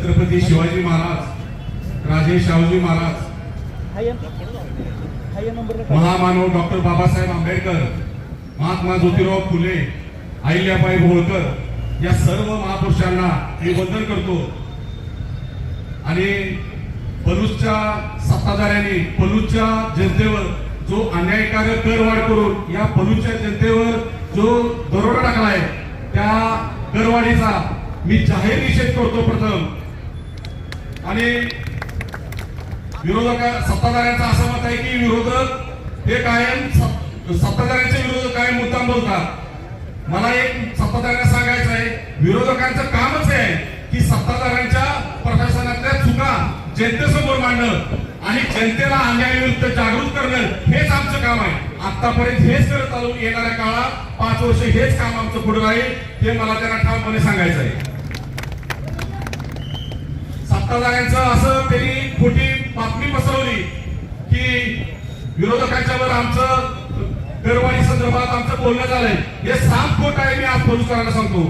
छत्रपती शिवाजी महाराज, राजे शाहूजी महाराज, महामानव डॉक्टर बाबासाहेब आंबेडकर, महात्मा ज्योतिराव फुले, अहिल्याबाई होळकर या सर्व महापुरुषांना मी वंदन करतो। आणि पलूसच्या सत्ताधाऱ्यांनी पलूसच्या जनतेवर जो अन्यायकारक करवाढ करून या पलूसच्या जनतेवर जो दरोडा टाकलाय त्या करवाढीचा मी जाहीर निषेध करतो प्रथम। आणि सत्ताधाऱ्यांचं असं मत आहे की विरोधक हे कायम सत्ताधाऱ्यांचे विरोधक कायम मुद्दाम बोलतात। मला एक सत्ताधाऱ्यांना सांगायचं आहे, विरोधकांचं कामच आहे की सत्ताधाऱ्यांच्या प्रशासनातल्या चुका जनतेसमोर मांडणं आणि जनतेला अन्यायाविरुद्ध जागृत करणं हेच आमचं काम आहे। आतापर्यंत हेच करत आलो, येणाऱ्या काळात 5 वर्ष हेच काम आमचं पुढे राहील, हे मला त्यांना ठामपणे सांगायचं आहे। सत्ताधाऱ्यांचं असं त्यांनी खोटी बातमी पसरवली की विरोधकांच्यावर आमचं करवाढी संदर्भात आमचं बोलणं झालंय, हे साफ खोट आहे। मी आज पलूसकरांना सांगतो,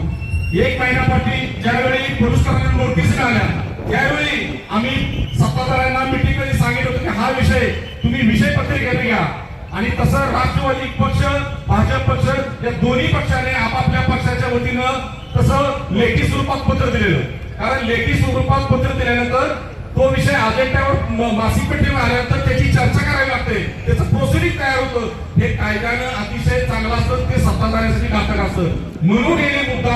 1 महिन्यापाठी ज्यावेळी पलूसकरांना नोटीस मिळाल्या त्यावेळी आम्ही सत्ताधाऱ्यांना मीटिंग मध्ये सांगितलं होतं की हा विषय तुम्ही विषय पत्रिकेने घ्या। आणि तसं राष्ट्रवादी पक्ष, भाजप पक्ष या दोन्ही पक्षाने आपापल्या पक्षाच्या वतीनं तसं लेखी स्वरूपात पत्र दिलेलं, कारण लेखी स्वरूपात पत्र दिल्यानंतर तो विषय अजेंड्यावर मासिक पेटीवर आल्यानंतर त्याची चर्चा करावी लागते, त्याचं प्रोसिडिंग तयार होतं। हे कायद्यानं अतिशय चांगलं असतं, ते सत्ताधाऱ्यांसाठी घातक असतं, म्हणून हे मुद्दा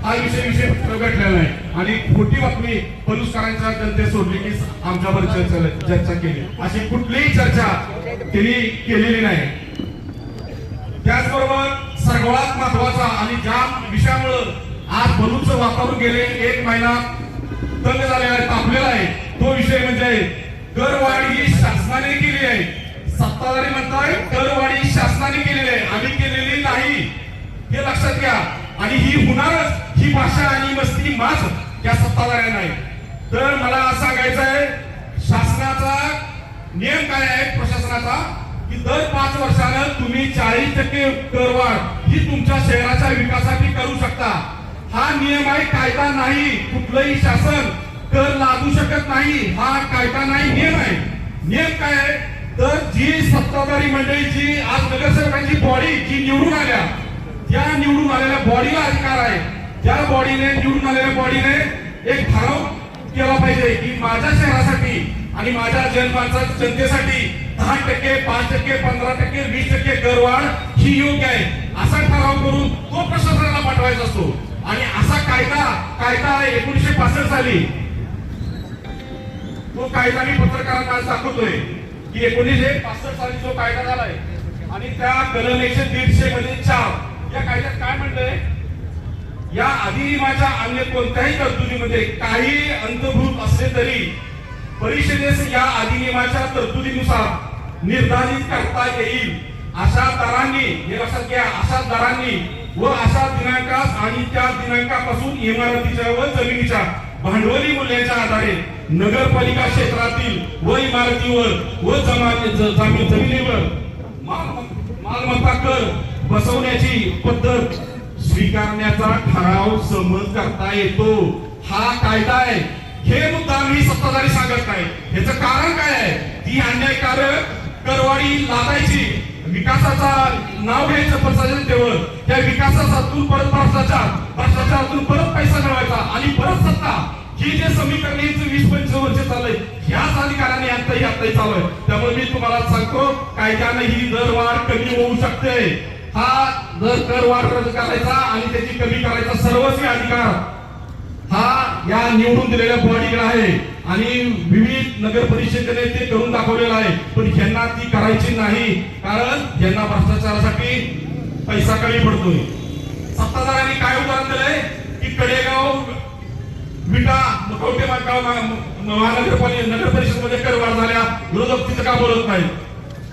हा विषय प्रगटलेला नाही। आणि खोटी बातमी पलूसकरांच्या जनते सोडली की आमच्यावर चर्चा केली, अशी कुठलीही चर्चा त्यांनी केलेली नाही। त्याचबरोबर सर्वात महत्वाचा आणि ज्या विषयामुळे आज पलूसचं वातावरण गेले 1 महिना तंग झालेला आहे, तापलेला आहे, तो विषय म्हणजे करवाढी ही शासनाने केली आहे। सत्ताधारी म्हणताय करवाढी शासनाने केलेली आहे, आम्ही केलेली नाही, हे लक्षात घ्या। आणि ही होणारच, ही भाषा आणि मस्ती माझ या सत्ताधाऱ्यांना आहे। तर मला असं सांगायचं आहे, शासनाचा नियम काय आहे प्रशासनाचा की दर 5 वर्षानं तुम्ही 40% करवाढ ही तुमच्या शहराच्या विकासासाठी करू शकता। हा नियम आहे, कायदा नाही। कुठलंही शासन कर लादू शकत नाही, हा कायदा नाही, नियम आहे। नियम काय आहे, तर जी सत्ताधारी मंडळी जी आज नगरसेवकांची बॉडी जी निवडून आल्या, त्या निवडून आलेल्या बॉडीला अधिकार आहे, त्या बॉडीने निवडून आलेल्या बॉडीने एक ठराव केला पाहिजे की माझ्या शहरासाठी आणि माझ्या जनतेसाठी 10%, 5%, 15%, 20% करवाढ ही योग्य आहे, असा ठराव करून तो प्रशासनाला पाठवायचा असतो। आणि असा कायदा 1965 साली तो कायदा मी पत्रकारांना दाखवतोय की 1965 साली जो कायदा झालाय आणि त्या कलम 150 मध्ये 4 या कायद्यात काय म्हणलंय, या अधिनियमाच्या अन्य कोणत्याही तरतुदीमध्ये काही अंतर्भूत असले तरी परिषदेस या अधिनियमाच्या तरतुदीनुसार निर्धारित करता येईल अशा दरांनी, हे लक्षात घ्या, अशा दरांनी व अशा दिनांकास आणि त्या दिनांकापासून इमारतीच्या व जमिनीच्या भांडवली मूल्याच्या आधारे नगरपालिका क्षेत्रातील व इमारतीवर व जमिनीवर मालमत्ता कर बसवण्याची पद्धत स्वीकारण्याचा ठराव समज करता येतो। हा कायदा आहे, हे मुद्दा मी सत्ताधारी सांगत नाही। याचं कारण काय आहे, ती अन्यायकारक करवाढी लादायची, विकासाचा नाव घ्यायचं प्रशासनावर, त्या विकासातून परत भ्रष्टाचारातून परत पैसा मिळवायचा आणि परत सत्ता, ही जे समीकरण 20-25 वर्ष चाललंय, ह्याच अधिकाराने आताही चालू आहे। त्यामुळे मी तुम्हाला सांगतो, कायद्याने ही दरवाढ कमी होऊ शकते। हा दर करवाढ रद्द करायचा आणि त्याची कमी करायचा सर्वस्वी अधिकार हा या निवडून दिलेल्या बॉडीकडे आहे आणि विविध नगर परिषदेने ते करून दाखवलेलं आहे, पण यांना ती करायची नाही, कारण यांना भ्रष्टाचारासाठी पैसा कमी पडतोय। सत्ताधाऱ्यांनी काय उदाहरण दिलंय की कडेगाव विटा कवठे महानगरपालिका नगर परिषद मध्ये करवाढ झाल्या, विरोधक तिथं का बोलत नाही?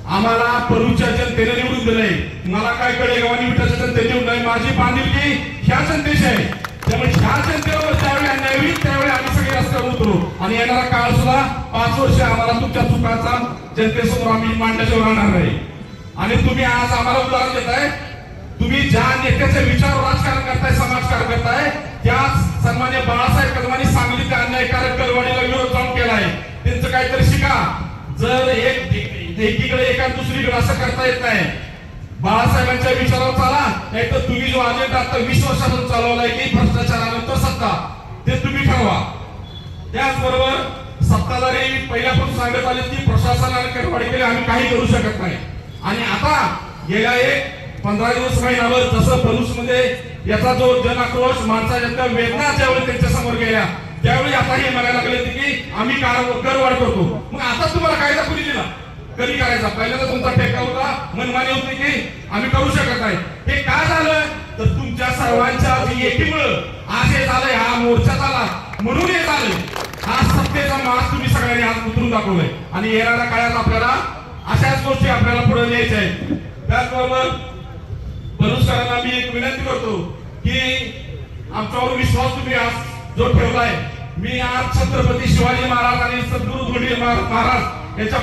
आम्हाला पलूसच्या जनतेने निवडून दिलंय, मला काय कडेगाव आणि विटाच्या जनतेने निवडून नाही, माझी बांधिलकी ह्या जनतेची आहे। त्यामुळे ह्या जनतेवर ज्यावेळी अन्याय होईल त्यावेळी आम्ही सगळे रस्त्यावर उतरू आणि येणारा काळ सुद्धा 5 वर्ष आम्हाला तुमच्या चुकाचा जनतेसमोर आम्ही मांडल्याशिवाय राहणार नाही। आणि तुम्ही आज आम्हाला उदाहरण देताय, तुम्ही ज्या नेत्याचे विचार राजकारण करताय, समाजकारण करताय, त्या सन्मान्य बाळासाहेब कदमांनी सांगलीचे अन्यायकारक काहीतरी शिका. जर एकीकडे एका दुसरीकडे असं करता येत नाही. बाळासाहेबांच्या विचारावर चाला, नाही तर तुम्ही जो अजेंडा आता 20 वर्षापासून चालवलाय की भ्रष्टाचारानंतर सत्ता, ते तुम्ही ठरवा. त्याचबरोबर सत्ताधारी पहिल्यापासून सांगत आले की प्रशासनाने कडवाडी केली, आम्ही काही करू शकत नाही. आणि आता गेल्या 15 दिवस महिनाभर जसं भरूच मध्ये याचा जो जन आक्रोश, माणसाच्या वेदना ज्यावेळी त्यांच्या समोर गेल्या, त्यावेळी आता हे म्हणायला लागले की आम्ही करवाढ करतो. मग आता तुम्हाला कायदा कुणी दिला? कधी करायचा? पहिल्यांदा तुमचा टेका होता, मनमानी होती की आम्ही करू शकत नाही. हे काय झालं तर तुमच्या सर्वांच्या एकीमुळे आज हे झालंय. हा मोर्चा झाला म्हणून हे झालं. हा सत्तेचा मास तुम्ही सगळ्यांनी आज उतरून दाखवलाय आणि येणाऱ्या काळात आपल्याला अशाच गोष्टी आपल्याला पुढे न्यायच्या आहेत. त्याचबरोबर भरूचकरांना मी एक विनंती करतो की आमच्यावर विश्वास तुम्ही आज जो ठेवलाय, मी आज छत्रपती शिवाजी महाराज आणि सद्गुरू धोंडे महाराज यांच्या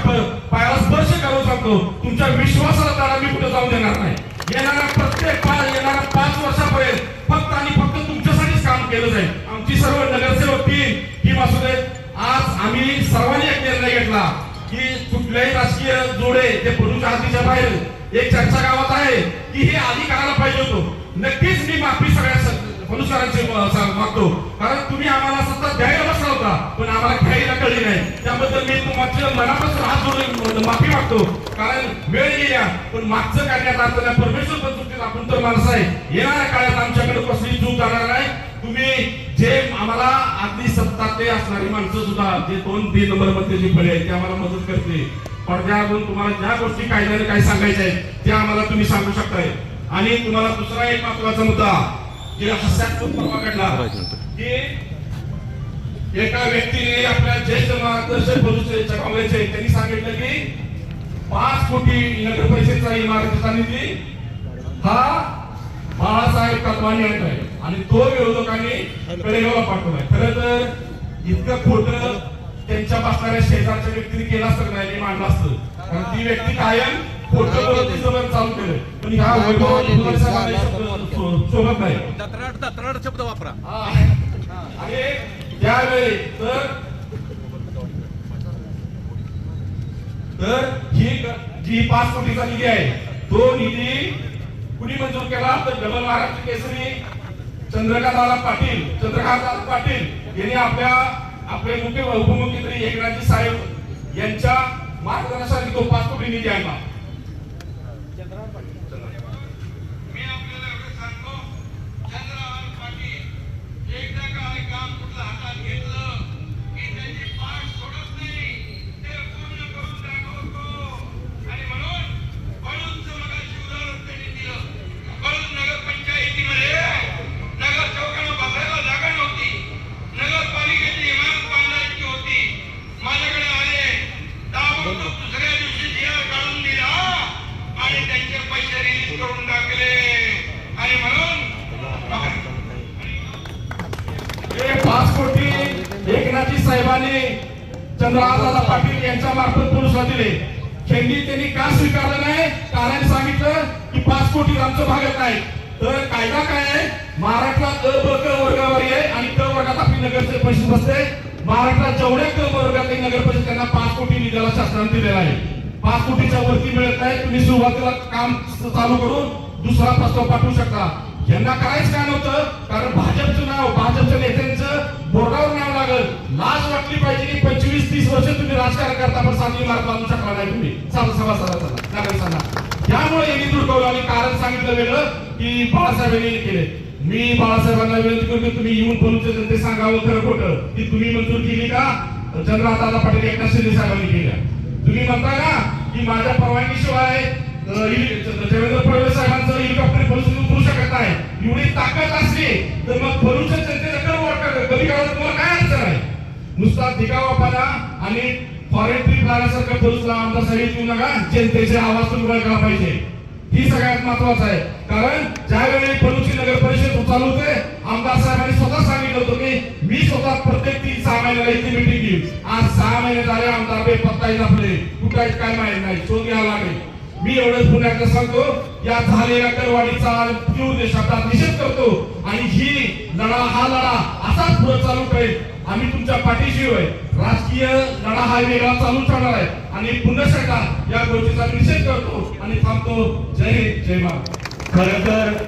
पायाला स्पर्श करून सांगतो, तुमच्या विश्वासाला त्याला मी कुठे जाऊन देणार नाही. येणाऱ्या 5 वर्षापर्यंत फक्त आणि फक्त तुमच्यासाठीच काम केलं जाईल. आमची सर्व नगरसेवक टीम असू दे. आज आम्ही सर्वांनी एक निर्णय घेतला की कुठल्याही राजकीय जोडे ते भरूच्या हद्दीच्या बाहेर एक चर्चा गावात आहे की हे आधी करायला पाहिजे होतो. नक्कीच मी माफी सगळ्या भरूचकरांची मागतो, कारण तुम्ही आम्हाला सत्ता द्यायला बसला होता पण आम्हाला घ्यायला कळली नाही. त्याबद्दल मी तुमच्या मनापासून हात जोडून माफी मागतो, कारण वेळ गेल्या पण मागचं करण्यात आलं. परमेश्वर पण चुकीचं, आपण तर माणसं आहे. येणाऱ्या काळात आमच्याकडे कसली चूक जाणार नाही. तुम्ही जे आम्हाला अगदी सत्ता ते असणारी माणसं सुद्धा जे 2-3 नंबर मध्ये जे फळे आहेत ते आम्हाला मदत करते. पडद्यावरून तुम्हाला ज्या गोष्टी कायद्याने काय सांगायच्या आहेत त्या आम्हाला तुम्ही सांगू शकताय. आणि तुम्हाला दुसरा एक महत्वाचा मुद्दा जे हास्यास्पद परवा घडला की एका व्यक्तीने आपल्या ज्येष्ठ मार्गदर्शक भरूचच्या काँग्रेसचे त्यांनी सांगितलं की 5 कोटी नगर परिषदेचा इमारतीचा निधी हा बाळासाहेब कदमांनी आणलाय आणि तो विरोधकांनी कडेगावला पाठवलाय. खरं तर इतकं खोटं त्यांच्या बसणाऱ्या शेजारच्या व्यक्तीने केलं असतं नाही, मी मांडलं असतं. कारण ती व्यक्ती कायम खोटं बोलत चालू केलं, पण ह्या सोबत नाही. दत्राट शब्द वापरा. आणि त्यावेळी तर ही जी 5 कोटीचा निधी आहे तो निधी कुणी मंजूर केला तर डबल महाराष्ट्र केसरी चंद्रकांतदादा पाटील यांनी आपले उपमुख्यमंत्री एकनाथजी साहेब यांच्या मार्गदर्शनाखाली तो 5 कोटी निधी आणला. मी आपल्याला एवढं सांगतो, चंद्रकांत पाटील एकदा काय काम कुठलं हातात घेतलं की त्यांची पाठ सोडत नाही, ते पूर्ण करून दाखवतो. आणि म्हणून मगाशी उदाहरण त्यांनी दिलं. म्हणून नगरपंचायतीमध्ये नगर चौकाला बसायला जागा नव्हती, नगरपालिकेची इमारत बांधायची होती. माझ्याकडे आले, ताबडतोब दुसऱ्या दिवशी जिया काढून दिला आणि त्यांचे पैसे रिलीज करून टाकले. आणि म्हणून हे 5 कोटी एकनाथजी साहेबांनी चंद्रकांतदादा पाटील यांच्या मार्फत पुरुषला दिले. त्यांनी का स्वीकारलं नाही? कारण सांगितलं की 5 कोटी आमचं भागत नाही. तर कायदा काय आहे? महाराष्ट्रात अ ब क वर्गावर आहे आणि क वर्गात आपली नगर परिषद बसते. महाराष्ट्रात जेवढ्या क वर्गात नगर परिषद त्यांना 5 कोटी निधीला शासनाने दिलेला आहे. 5 कोटीच्या वरती मिळत नाही. तुम्ही सुरुवातीला काम चालू करून दुसरा प्रस्ताव पाठवू शकता. यांना करायचं काय नव्हतं, कारण भाजपचं नाव, भाजपच्या नेत्यांचं बोर्डावर नाव लागल. लाज वाटली पाहिजे की 25-30 वर्ष तुम्ही राजकारण करता पण साधी मार्ग बांधू शकला नाही तुम्ही सभासदांना. त्यामुळे यांनी दुर्गवलं आणि कारण सांगितलं वेगळं की बाळासाहेब यांनी केले. मी बाळासाहेबांना विनंती करतो, तुम्ही येऊन बोलूचे जनते सांगावं खरं खोटं की तुम्ही मंजूर केली का चंद्रकांतदादा पाटील एकनाथ शिंदे साहेबांनी केल्या. तुम्ही म्हणता ना की माझ्या परवानगीशिवाय देवेंद्र फडणवीस साहेबांचं हेलिकॉप्टर भरूच उतरू शकत नाही. एवढी ताकद असली तर मग भरूचच्या जनतेला कमी काळात तुम्हाला काय अडचण आहे? नुसता दिगावापणा आणि फॉरेन ट्रिप लागण्यासारखं भरूचला आमचा सहित येऊ नका. जनतेचे आवाज तुम्ही ओळखला पाहिजे, ही सगळ्यात महत्वाचं आहे. कारण ज्यावेळी भरूचची नगर परिषद चालू होते, आमदार साहेबांनी स्वतः सांगितलं होतं की मी स्वतः प्रत्येक 3-6 महिन्याला इथे मीटिंग घेईन. आज 6 महिने झाले आमदार बेपत्ता आपले कुठे काय माहित नाही, शोध घ्यावा लागेल. मी एवढंच पुण्यात सांगतो, या झालेल्या करवाढीचा तीव्र शब्दात निषेध करतो आणि हा लढा असाच पुढे चालू करेल. आम्ही तुमच्या पाठीशी होय. राजकीय लढा हा वेगळा चालू ठेवणार आहे आणि पुन्हा एकदा या गोष्टीचा निषेध करतो आणि थांबतो. जय हिंद, जय महाराष्ट्र. खरं तर